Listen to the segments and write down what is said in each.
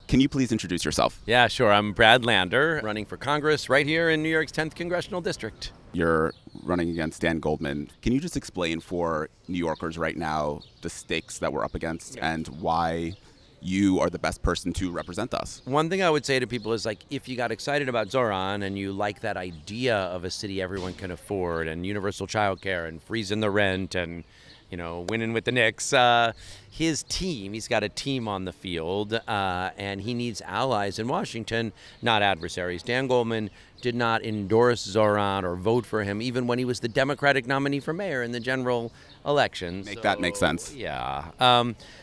Can you please introduce yourself? Yeah, sure. I'm Brad Lander, running for Congress right here in New York's 10th Congressional District. You're running against Dan Goldman. Can you just explain for New Yorkers right now the stakes that we're up against and why you are the best person to represent us? One thing I would say to people is, like, if you got excited about Zohran and you like that idea of a city everyone can afford and universal childcare and freezing the rent and, you know, winning with the Knicks, his team, he's got a team on the field, and he needs allies in Washington, not adversaries. Dan Goldman did not endorse Zohran or vote for him, even when he was the Democratic nominee for mayor in the general election. That makes sense. Yeah.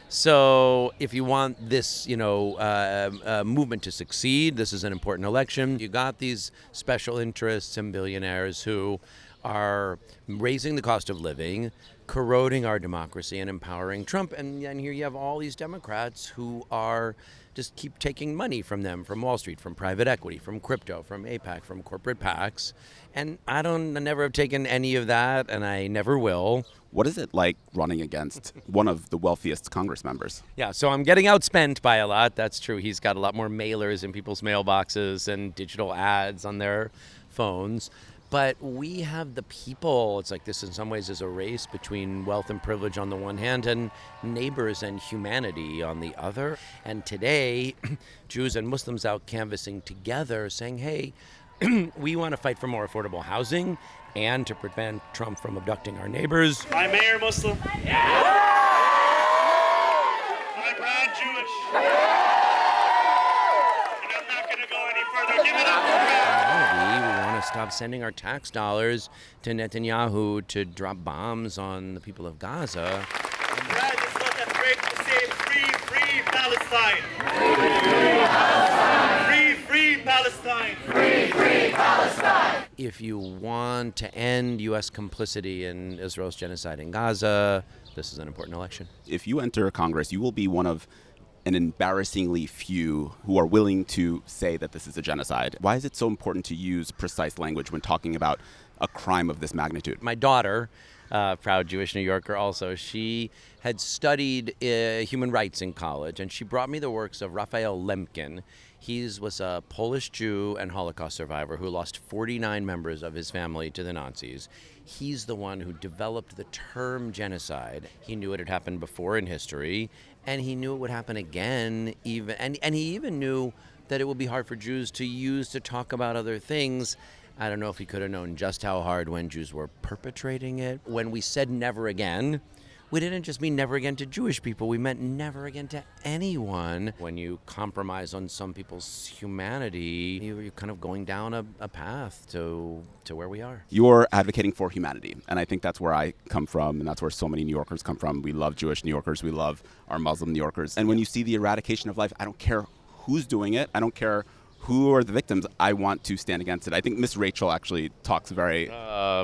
So if you want this, movement to succeed, this is an important election. You got these special interests and billionaires who are raising the cost of living, corroding our democracy, and empowering Trump. And here you have all these Democrats who are just keep taking money from them, from Wall Street, from private equity, from crypto, from APAC, from corporate PACs. And I never have taken any of that, and I never will. What is it like running against one of the wealthiest Congress members? Yeah, so I'm getting outspent by a lot. That's true. He's got a lot more mailers in people's mailboxes and digital ads on their phones. But we have the people. It's like this in some ways is a race between wealth and privilege on the one hand and neighbors and humanity on the other. And today, Jews and Muslims out canvassing together saying, hey, we want to fight for more affordable housing and to prevent Trump from abducting our neighbors. I'm Mayor Muslim. Yeah. I'm proud Jewish. And I'm not going to go any further. Give it up for Brad. We want to stop sending our tax dollars to Netanyahu to drop bombs on the people of Gaza. Brad, it's not that great to say free Palestine. Free Palestine. Free Palestine. If you want to end U.S. complicity in Israel's genocide in Gaza, this is an important election. If you enter Congress, you will be one of an embarrassingly few who are willing to say that this is a genocide. Why is it so important to use precise language when talking about a crime of this magnitude? My daughter, proud Jewish New Yorker also, she had studied human rights in college, and she brought me the works of Raphael Lemkin. He was a Polish Jew and Holocaust survivor who lost 49 members of his family to the Nazis. He's the one who developed the term genocide. He knew it had happened before in history, and he knew it would happen again. And he even knew that it would be hard for Jews to use to talk about other things. I don't know if he could have known just how hard when Jews were perpetrating it. When we said never again, we didn't just mean never again to Jewish people. We meant never again to anyone. When you compromise on some people's humanity, you're kind of going down a path to where we are. You're advocating for humanity, and I think that's where I come from, and that's where so many New Yorkers come from. We love Jewish New Yorkers. We love our Muslim New Yorkers. And when you see the eradication of life, I don't care who's doing it. I don't care who are the victims. I want to stand against it. I think Miss Rachel actually talks very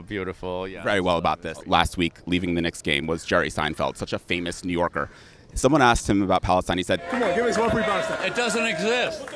beautiful, yeah, very well about this. Last week, leaving the Knicks game was Jerry Seinfeld, such a famous New Yorker. Someone asked him about Palestine. He said, "Come on, give us one free Palestine." It doesn't exist.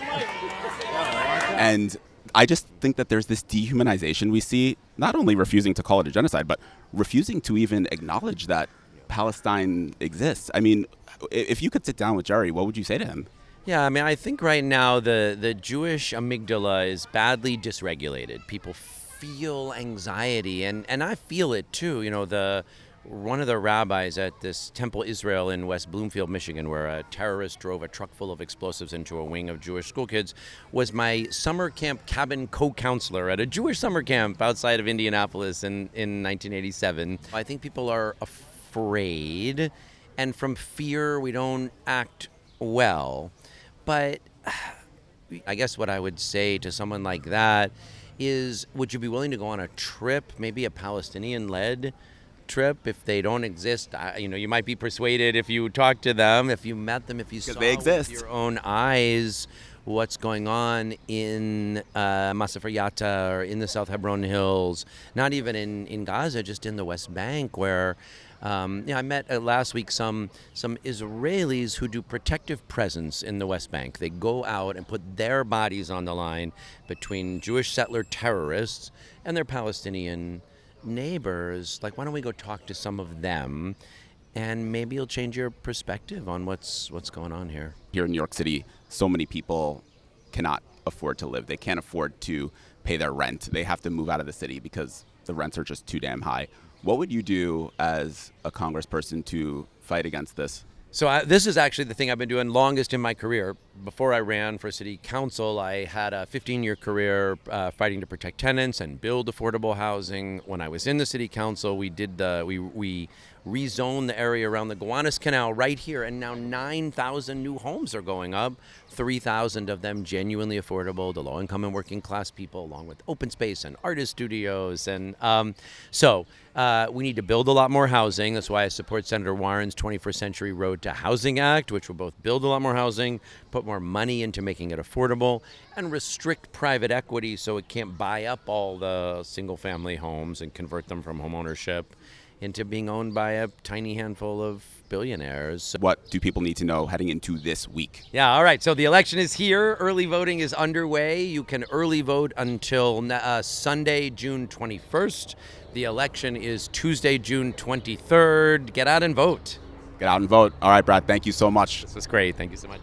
And I just think that there's this dehumanization we see, not only refusing to call it a genocide, but refusing to even acknowledge that Palestine exists. I mean, if you could sit down with Jerry, what would you say to him? Yeah, I mean, I think right now the Jewish amygdala is badly dysregulated. People feel anxiety, and I feel it too. You know, one of the rabbis at this Temple Israel in West Bloomfield, Michigan, where a terrorist drove a truck full of explosives into a wing of Jewish school kids, was my summer camp cabin co-counselor at a Jewish summer camp outside of Indianapolis in 1987. I think people are afraid, and from fear we don't act well. But I guess what I would say to someone like that is, would you be willing to go on a trip, maybe a Palestinian-led trip, if they don't exist? You might be persuaded if you talk to them, if you met them, if you saw with your own eyes what's going on in Masafer Yatta or in the South Hebron Hills, not even in Gaza, just in the West Bank, where I met last week some Israelis who do protective presence in the West Bank. They go out and put their bodies on the line between Jewish settler terrorists and their Palestinian neighbors. Like, why don't we go talk to some of them, and maybe it'll change your perspective on what's going on here. Here in New York City, so many people cannot afford to live. They can't afford to pay their rent. They have to move out of the city because the rents are just too damn high. What would you do as a congressperson to fight against this? So this is actually the thing I've been doing longest in my career. Before I ran for city council, I had a 15-year career fighting to protect tenants and build affordable housing. When I was in the city council, we rezoned the area around the Gowanus Canal right here, and now 9,000 new homes are going up, 3,000 of them genuinely affordable to low-income and working-class people, along with open space and artist studios. And so we need to build a lot more housing. That's why I support Senator Warren's 21st Century Road to Housing Act, which will both build a lot more housing, put more money into making it affordable, and restrict private equity so it can't buy up all the single-family homes and convert them from homeownership into being owned by a tiny handful of billionaires. What do people need to know heading into this week? Yeah, all right. So the election is here. Early voting is underway. You can early vote until Sunday, June 21st. The election is Tuesday, June 23rd. Get out and vote. Get out and vote. All right, Brad, thank you so much. This was great. Thank you so much.